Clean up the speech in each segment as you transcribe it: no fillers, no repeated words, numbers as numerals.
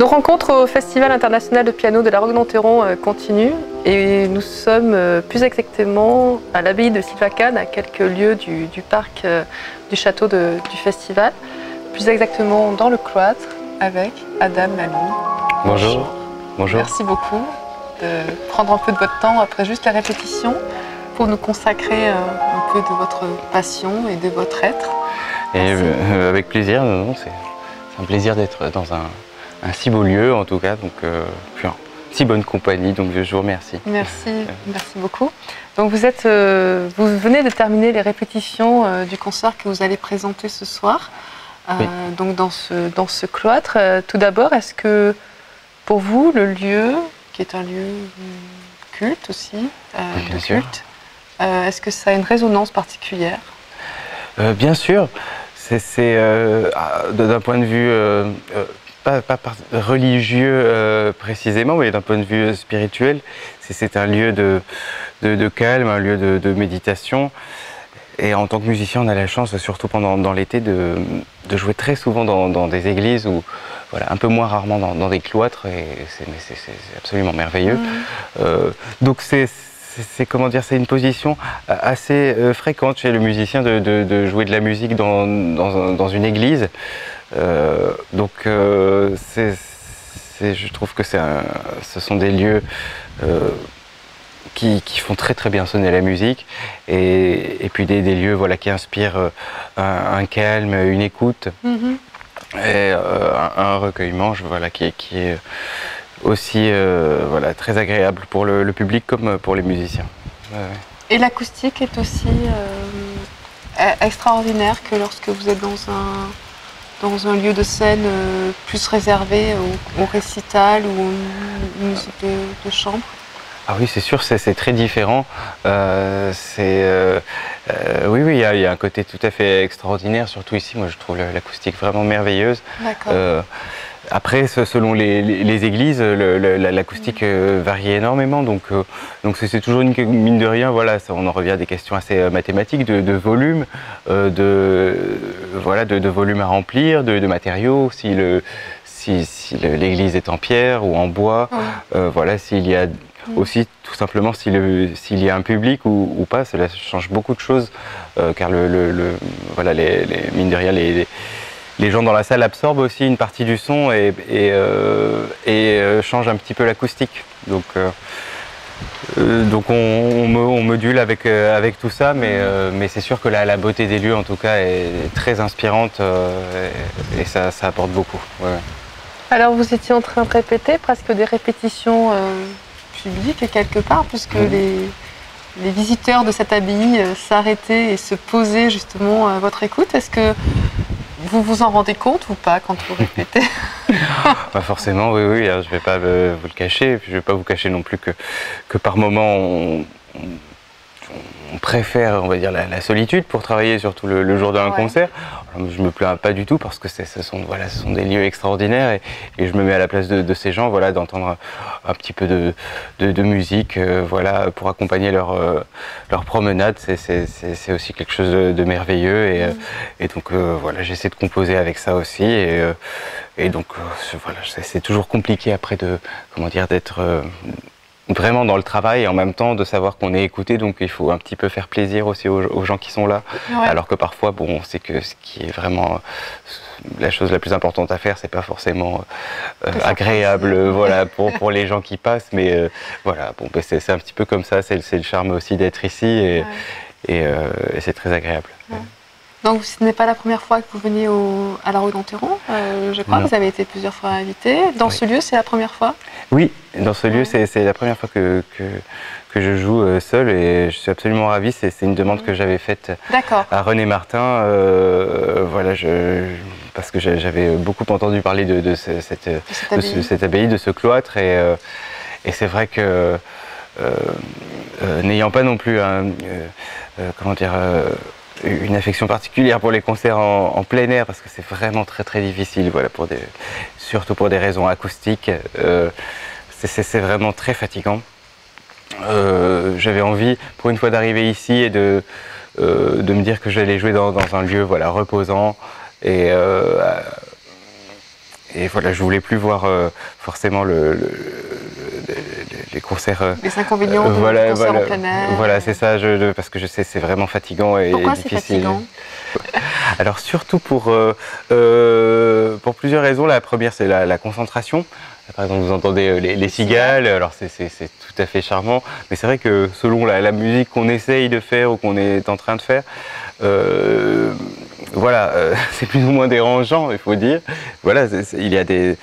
Nos rencontres au Festival international de piano de la Roque-d'Enterron continuent et nous sommes plus exactement à l'abbaye de Sylvacane, à quelques lieues du parc du château du festival, plus exactement dans le cloître avec Adam Lalou. Bonjour. Bonjour. Merci beaucoup de prendre un peu de votre temps après juste la répétition pour nous consacrer un peu de votre passion et de votre être. Et avec plaisir, c'est un plaisir d'être dans un si beau lieu en tout cas, donc puis en si bonne compagnie, donc je vous remercie. Merci, merci beaucoup. Donc vous venez de terminer les répétitions du concert que vous allez présenter ce soir, oui. Donc dans ce cloître. Tout d'abord, est-ce que pour vous le lieu, qui est un lieu culte aussi, est-ce que ça a une résonance particulière? Bien sûr, c'est d'un point de vue pas religieux précisément, mais d'un point de vue spirituel, c'est un lieu de calme, un lieu de méditation. Et en tant que musicien, on a la chance, surtout dans l'été, de jouer très souvent dans des églises ou voilà, un peu moins rarement dans des cloîtres, et c'est absolument merveilleux. Donc c'est comment dire, c'est une position assez fréquente chez le musicien de jouer de la musique dans une église. Donc je trouve que ce sont des lieux qui font très bien sonner la musique, et puis des lieux voilà, qui inspirent un calme, une écoute, et un recueillement voilà, qui est aussi voilà, très agréable pour le public comme pour les musiciens. Et l'acoustique est aussi extraordinaire que lorsque vous êtes dans un lieu de scène plus réservé au récital ou aux musiques de chambre. Ah oui, c'est sûr, c'est très différent. Oui, il y a un côté tout à fait extraordinaire, surtout ici. Moi, je trouve l'acoustique vraiment merveilleuse. Après, selon les églises, l'acoustique varie énormément, donc c'est toujours une mine de rien. Voilà, on en revient à des questions assez mathématiques de volume, de volume à remplir, de matériaux. Si l'église est en pierre ou en bois, voilà, s'il y a aussi tout simplement s'il y a un public ou pas, cela change beaucoup de choses, car voilà, mine de rien, les gens dans la salle absorbent aussi une partie du son et changent un petit peu l'acoustique. Donc on module avec tout ça, mais c'est sûr que la beauté des lieux en tout cas est très inspirante, et ça apporte beaucoup. Ouais. Alors vous étiez en train de répéter presque des répétitions publiques quelque part, puisque les visiteurs de cette abbaye s'arrêtaient et se posaient justement à votre écoute. Est-ce que vous vous en rendez compte ou pas quand vous répétez? Bah forcément, oui, je ne vais pas vous le cacher, et puis je ne vais pas vous cacher non plus que par moments on préfère, on va dire, la solitude pour travailler, surtout le jour d'un concert. Alors, je ne me plains pas du tout parce que ce sont des lieux extraordinaires, et je me mets à la place de ces gens, voilà, d'entendre un petit peu de musique, voilà, pour accompagner leur promenade. C'est aussi quelque chose de merveilleux, et donc voilà, j'essaie de composer avec ça aussi, et donc voilà, c'est toujours compliqué après d'être vraiment dans le travail et en même temps de savoir qu'on est écouté, donc il faut un petit peu faire plaisir aussi aux gens qui sont là, alors que parfois, bon, on sait que ce qui est vraiment la chose la plus importante à faire, c'est pas forcément agréable, voilà, pour les gens qui passent, mais voilà, bon, c'est un petit peu comme ça, c'est le charme aussi d'être ici, et c'est très agréable. Donc ce n'est pas la première fois que vous venez à la Roque-d'Enterron, je crois. Vous avez été plusieurs fois invité. Dans ce lieu, c'est la première fois? Oui, dans ce lieu, c'est la première fois que je joue seul, et je suis absolument ravi. C'est une demande que j'avais faite à René Martin, voilà, parce que j'avais beaucoup entendu parler de cette abbaye, de ce cloître, et c'est vrai que n'ayant pas non plus comment dire, une affection particulière pour les concerts en plein air, parce que c'est vraiment très difficile, voilà, surtout pour des raisons acoustiques, c'est vraiment très fatigant. J'avais envie pour une fois d'arriver ici et de me dire que j'allais jouer dans un lieu, voilà, reposant, et et voilà, je voulais plus voir forcément les concerts. Les inconvénients de concerts en plein air. Voilà, c'est ça, parce que je sais c'est vraiment fatigant et Pourquoi difficile. c'est fatigant? Alors surtout pour plusieurs raisons. La première, c'est la concentration. Par exemple, vous entendez les cigales, alors c'est tout à fait charmant, mais c'est vrai que selon la musique qu'on essaye de faire ou qu'on est en train de faire, voilà, c'est plus ou moins dérangeant, il faut dire. Voilà, il y a des...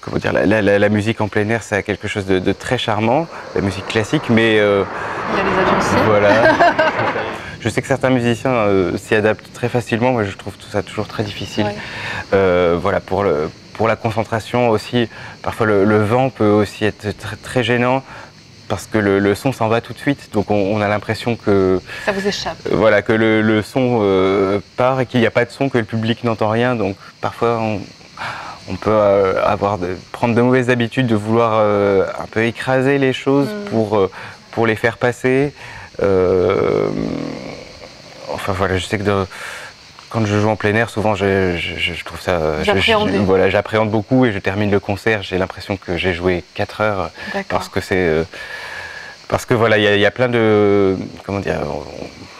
Comment dire, la musique en plein air, c'est quelque chose de très charmant, la musique classique, mais... il y a les avions aussi. Voilà. Je sais que certains musiciens s'y adaptent très facilement, moi je trouve tout ça toujours très difficile. Ouais. Voilà, pour la concentration aussi, parfois le vent peut aussi être très gênant parce que le son s'en va tout de suite, donc on a l'impression que... Ça vous échappe. Voilà, que le son part et qu'il n'y a pas de son, que le public n'entend rien, donc parfois on peut prendre de mauvaises habitudes de vouloir un peu écraser les choses pour les faire passer. Enfin voilà, je sais que quand je joue en plein air, souvent je trouve ça... Voilà, j'appréhende beaucoup et je termine le concert, j'ai l'impression que j'ai joué 4 heures parce que c'est... parce que voilà, il y a plein de... Comment dire,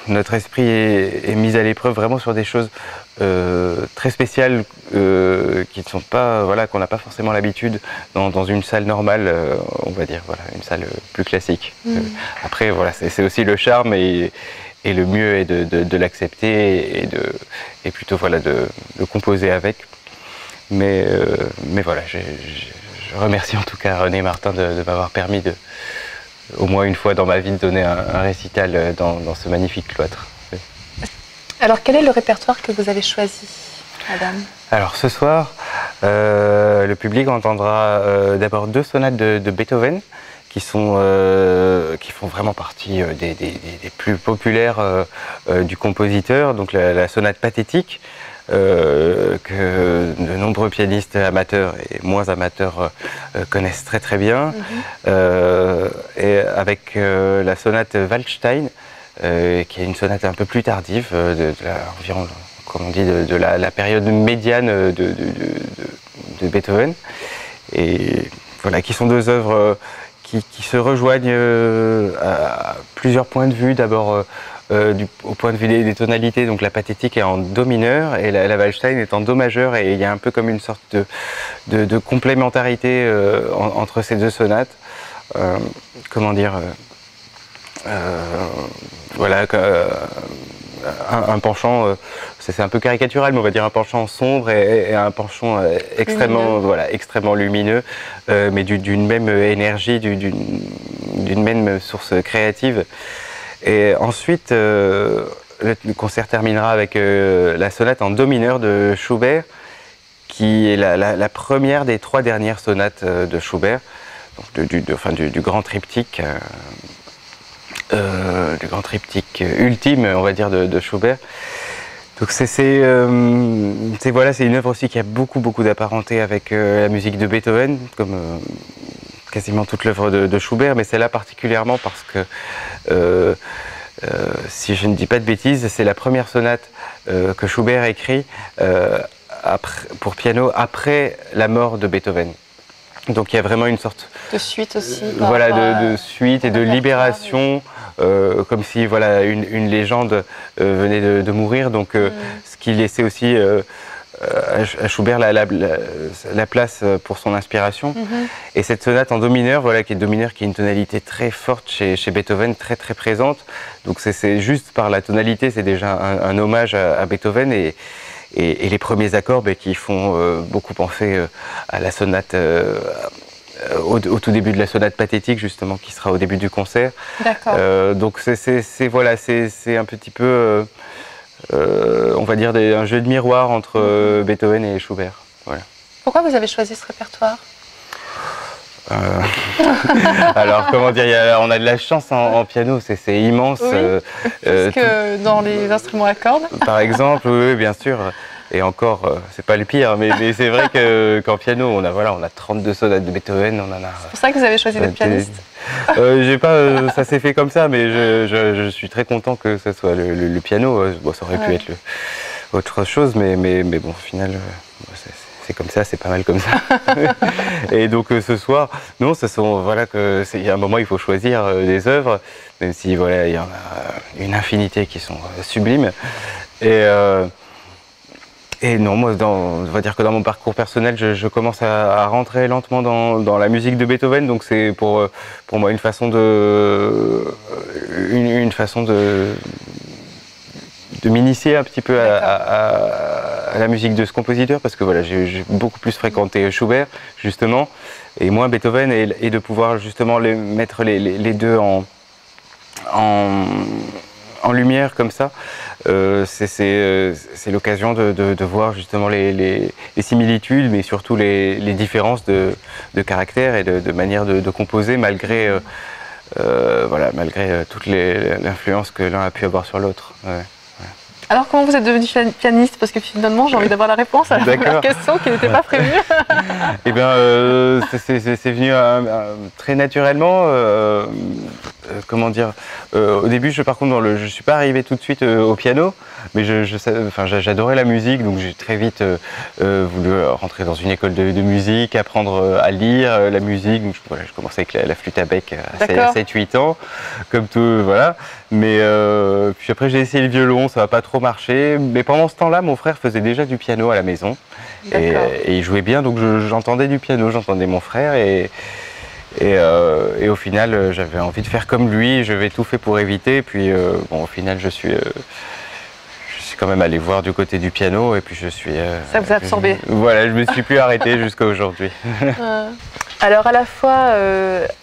notre esprit est mis à l'épreuve vraiment sur des choses très spéciales qui ne sont pas... Voilà, qu'on n'a pas forcément l'habitude dans une salle normale, on va dire, voilà, une salle plus classique. Après, voilà, c'est aussi le charme et le mieux est de l'accepter et plutôt voilà, de composer avec. Mais voilà, je remercie en tout cas René Martin de m'avoir permis au moins une fois dans ma vie de donner un récital dans ce magnifique cloître. Alors quel est le répertoire que vous avez choisi, Adam? Alors ce soir, le public entendra d'abord 2 sonates de Beethoven, qui font vraiment partie des plus populaires du compositeur, donc la sonate pathétique, que de nombreux pianistes amateurs et moins amateurs connaissent très très bien, et avec la sonate Waldstein, qui est une sonate un peu plus tardive, environ, comme on dit, de la période médiane de Beethoven, et voilà, qui sont 2 œuvres qui se rejoignent à plusieurs points de vue. D'abord au point de vue des tonalités, donc la pathétique est en do mineur et la Waldstein est en do majeur, et il y a un peu comme une sorte de complémentarité entre ces 2 sonates. Comment dire, voilà, un penchant, c'est un peu caricatural, mais on va dire un penchant sombre et un penchant extrêmement lumineux, mais d'une même énergie, d'une même source créative. Et ensuite, le concert terminera avec la sonate en do mineur de Schubert, qui est la première des 3 dernières sonates de Schubert, donc du grand triptyque. Du grand triptyque ultime, on va dire, de Schubert. Donc c'est une œuvre aussi qui a beaucoup d'apparenté avec la musique de Beethoven, comme quasiment toute l'œuvre de Schubert, mais celle-là particulièrement parce que, si je ne dis pas de bêtises, c'est la première sonate que Schubert écrit pour piano après la mort de Beethoven. Donc il y a vraiment une sorte de suite aussi. Voilà, de suite et de libération, comme si voilà, une légende venait de mourir. Donc ce qui laissait aussi à Schubert la place pour son inspiration. Et cette sonate en do mineur, voilà, qui est do mineur, qui est une tonalité très forte chez Beethoven, très présente. Donc c'est juste par la tonalité, c'est déjà un hommage à Beethoven, et les premiers accords qui font beaucoup penser à la sonate, au tout début de la sonate pathétique, justement, qui sera au début du concert. D'accord. Donc voilà, c'est un petit peu, on va dire, un jeu de miroir entre Beethoven et Schubert. Voilà. Pourquoi vous avez choisi ce répertoire? Alors, comment dire, on a de la chance en piano, c'est immense. Oui, parce que dans les instruments à cordes. Par exemple, oui, bien sûr. Et encore, c'est pas le pire, mais c'est vrai qu'en piano, on a 32 sonates de Beethoven. C'est pour ça que vous avez choisi le pianiste. Ça s'est fait comme ça, mais je suis très content que ce soit le piano. Ça aurait pu être autre chose, mais bon, au final, c'est comme ça, c'est pas mal comme ça. Et donc ce soir, non, voilà, il y a un moment, il faut choisir des œuvres, même si voilà, il y en a une infinité qui sont sublimes. Et non, moi, on va dire que dans mon parcours personnel, je commence à rentrer lentement dans la musique de Beethoven, donc c'est pour moi une façon de m'initier un petit peu à la musique de ce compositeur, parce que voilà, j'ai beaucoup plus fréquenté Schubert, justement, et moins Beethoven, et de pouvoir justement mettre les deux en lumière comme ça, c'est l'occasion de voir justement les similitudes, mais surtout les différences de caractère et de manière de composer, malgré toute l'influence que l'un a pu avoir sur l'autre. Ouais. Alors, comment vous êtes devenu pianiste? Parce que finalement, j'ai envie d'avoir la réponse à la première question qui n'était pas prévue. Eh bien, c'est venu très naturellement. Comment dire, au début, par contre, je ne suis pas arrivé tout de suite au piano, mais j'adorais la musique, donc j'ai très vite voulu rentrer dans une école de musique, apprendre à lire la musique. Donc, je commençais avec la flûte à bec à 7-8 ans, comme tout, voilà. Mais puis après, j'ai essayé le violon, ça n'a pas trop marché. Mais pendant ce temps-là, mon frère faisait déjà du piano à la maison, et il jouait bien, donc j'entendais du piano, j'entendais mon frère, et au final, j'avais envie de faire comme lui, j'avais tout fait pour éviter. Et puis, au final, je suis quand même allé voir du côté du piano, et puis ça vous a absorbé. Voilà, je me suis plus arrêté jusqu'à aujourd'hui. Alors, à la fois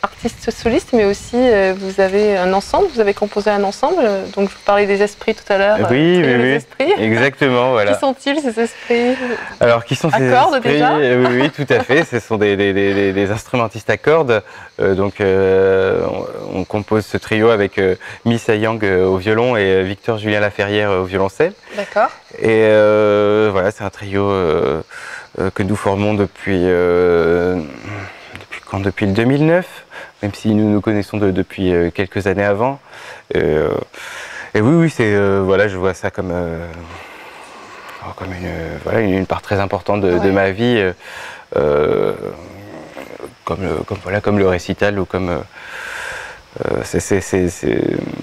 artiste soliste, mais aussi vous avez un ensemble, vous avez composé un ensemble. Donc, je vous parlais des esprits tout à l'heure. Oui, esprits. Exactement, voilà. Qui sont-ils, ces esprits? Alors, qui sont ces esprits? À cordes, déjà? Oui, tout à fait. Ce sont des instrumentistes à cordes. On compose ce trio avec Missa Yang au violon et Victor Julien Laferrière au violoncelle. D'accord. Et voilà, c'est un trio que nous formons depuis le 2009, même si nous nous connaissons depuis quelques années avant. Et oui, voilà, je vois ça comme une part très importante de ma vie, comme le récital, ou comme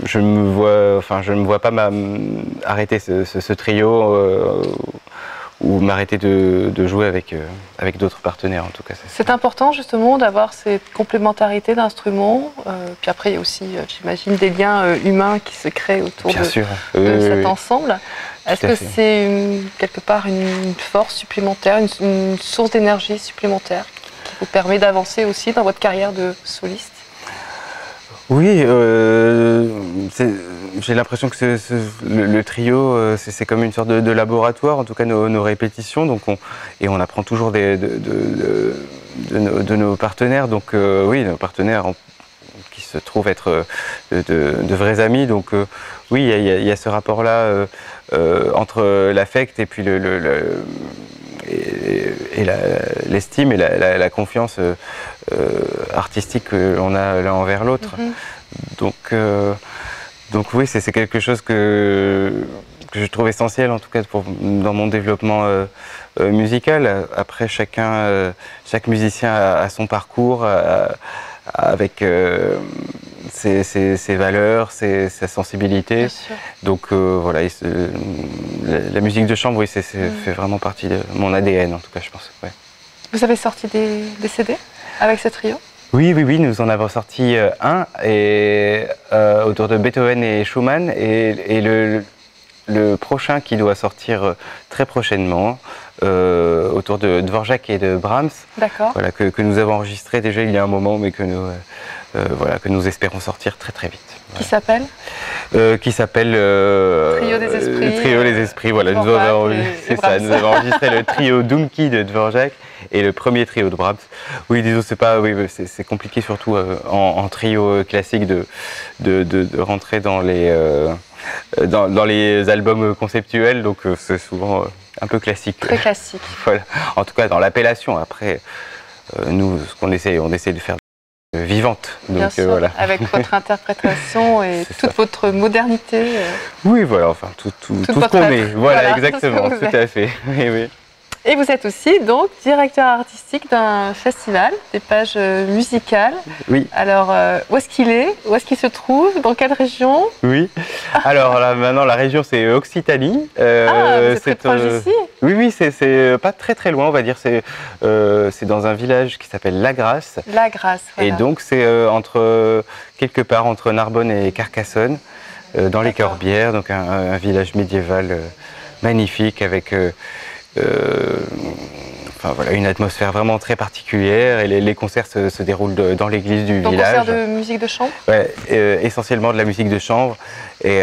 je ne me vois pas arrêter ce trio, ou m'arrêter de jouer avec d'autres partenaires, en tout cas. C'est important justement d'avoir cette complémentarité d'instruments. Puis après, il y a aussi, j'imagine, des liens humains qui se créent autour de cet ensemble. Est-ce que c'est quelque part une force supplémentaire, une source d'énergie supplémentaire qui vous permet d'avancer aussi dans votre carrière de soliste? Oui, j'ai l'impression que le trio, c'est comme une sorte de laboratoire, en tout cas nos répétitions, donc on apprend toujours de nos partenaires, donc oui, nos partenaires qui se trouvent être de vrais amis, donc oui, il y a ce rapport-là entre l'affect et puis l'estime et la confiance artistique que l'on a l'un envers l'autre. Donc oui, c'est quelque chose que je trouve essentiel, en tout cas dans mon développement musical. Après, chaque musicien a son parcours avec ses valeurs, sa sensibilité. Donc voilà, la musique de chambre, oui, fait vraiment partie de mon ADN, en tout cas, je pense. Ouais. Vous avez sorti des CD avec ce trio? Oui, nous en avons sorti un autour de Beethoven et Schumann, et le prochain qui doit sortir très prochainement autour de Dvorak et de Brahms. D'accord. Voilà, que nous avons enregistré déjà il y a un moment, mais que nous espérons sortir très très vite. Qui s'appelle Qui s'appelle Trio des Esprits. Trio des Esprits, voilà. Nous avons enregistré le trio Dumki de Dvorak et le premier trio de Brahms. Oui, disons, c'est compliqué, surtout en trio classique de rentrer dans les albums conceptuels, donc c'est souvent un peu classique. Très classique. Voilà. En tout cas, dans l'appellation. Après, nous, on essaie de faire vivante. Donc, bien sûr, voilà. Avec votre interprétation et toute votre modernité. Oui, voilà, enfin, tout ce qu'on est. Voilà, exactement, tout à fait. Oui. Et vous êtes aussi donc directeur artistique d'un festival, des pages musicales. Oui. Alors, où est-ce qu'il est? Où est-ce qu'il se trouve? Dans quelle région? Oui. Alors là, maintenant, la région, c'est Occitanie. Vous êtes très proche d'ici? Oui, oui, c'est pas très très loin, on va dire. C'est dans un village qui s'appelle La Grasse. La Grasse, voilà. Et donc, c'est quelque part entre Narbonne et Carcassonne, dans les Corbières, donc un village médiéval magnifique avec enfin, voilà, une atmosphère vraiment très particulière, et les concerts se déroulent dans l'église du village. Concert de musique de chambre? Ouais, essentiellement de la musique de chambre, et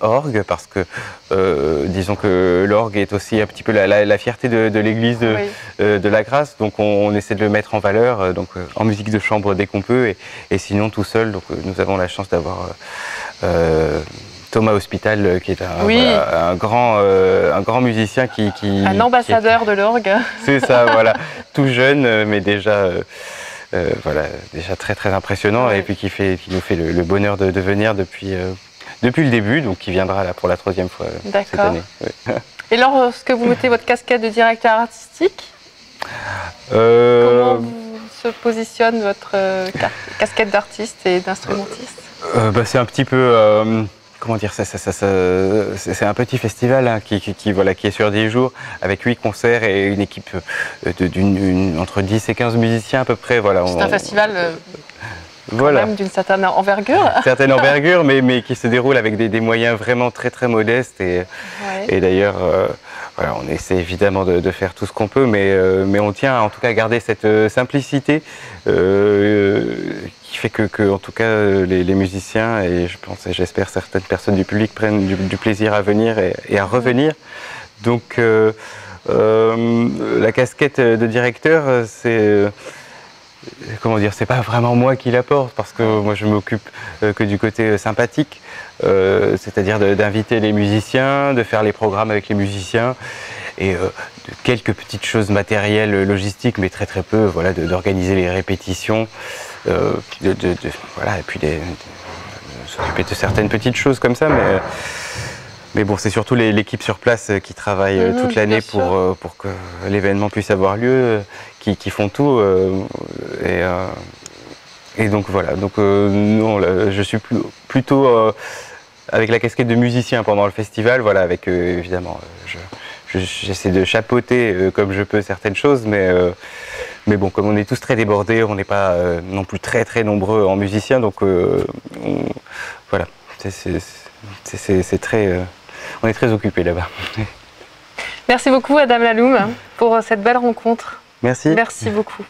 orgue, parce que disons que l'orgue est aussi un petit peu la fierté de l'église de la Grasse, donc on essaie de le mettre en valeur, donc en musique de chambre dès qu'on peut, et sinon tout seul. Donc nous avons la chance d'avoir Thomas Hospital, qui est un grand musicien un ambassadeur de l'orgue. C'est ça, voilà, tout jeune, mais déjà, voilà, déjà très très impressionnant, et puis qui nous fait le bonheur de venir depuis le début, donc qui viendra là pour la 3e fois cette année. Oui. Et lorsque vous mettez votre casquette de directeur artistique, comment se positionne votre casquette d'artiste et d'instrumentiste? C'est un petit peu... comment dire, c'est un petit festival, hein, qui est sur 10 jours, avec 8 concerts et une équipe entre 10 et 15 musiciens à peu près. Voilà, c'est un festival même d'une certaine envergure. Certaine envergure, mais qui se déroule avec des moyens vraiment très très modestes. Et d'ailleurs, voilà, on essaie évidemment de faire tout ce qu'on peut, mais on tient en tout cas à garder cette simplicité qui fait que en tout cas les musiciens, et je pense et j'espère certaines personnes du public, prennent du plaisir à venir et à revenir. Donc la casquette de directeur, c'est comment dire, c'est pas vraiment moi qui la porte, parce que moi je m'occupe que du côté sympathique, c'est-à-dire d'inviter les musiciens, de faire les programmes avec les musiciens, et de quelques petites choses matérielles, logistiques, mais très très peu, voilà, d'organiser les répétitions, voilà, et puis de s'occuper de certaines petites choses comme ça, mais bon, c'est surtout l'équipe sur place qui travaille toute l'année pour que l'événement puisse avoir lieu, qui font tout, et donc voilà. Donc je suis plutôt avec la casquette de musicien pendant le festival, voilà, avec évidemment, j'essaie de chapeauter comme je peux certaines choses, mais bon, comme on est tous très débordés, on n'est pas non plus très très nombreux en musiciens, donc voilà, c'est très... on est très occupés là-bas. Merci beaucoup Adam Laloum pour cette belle rencontre. Merci. Merci beaucoup.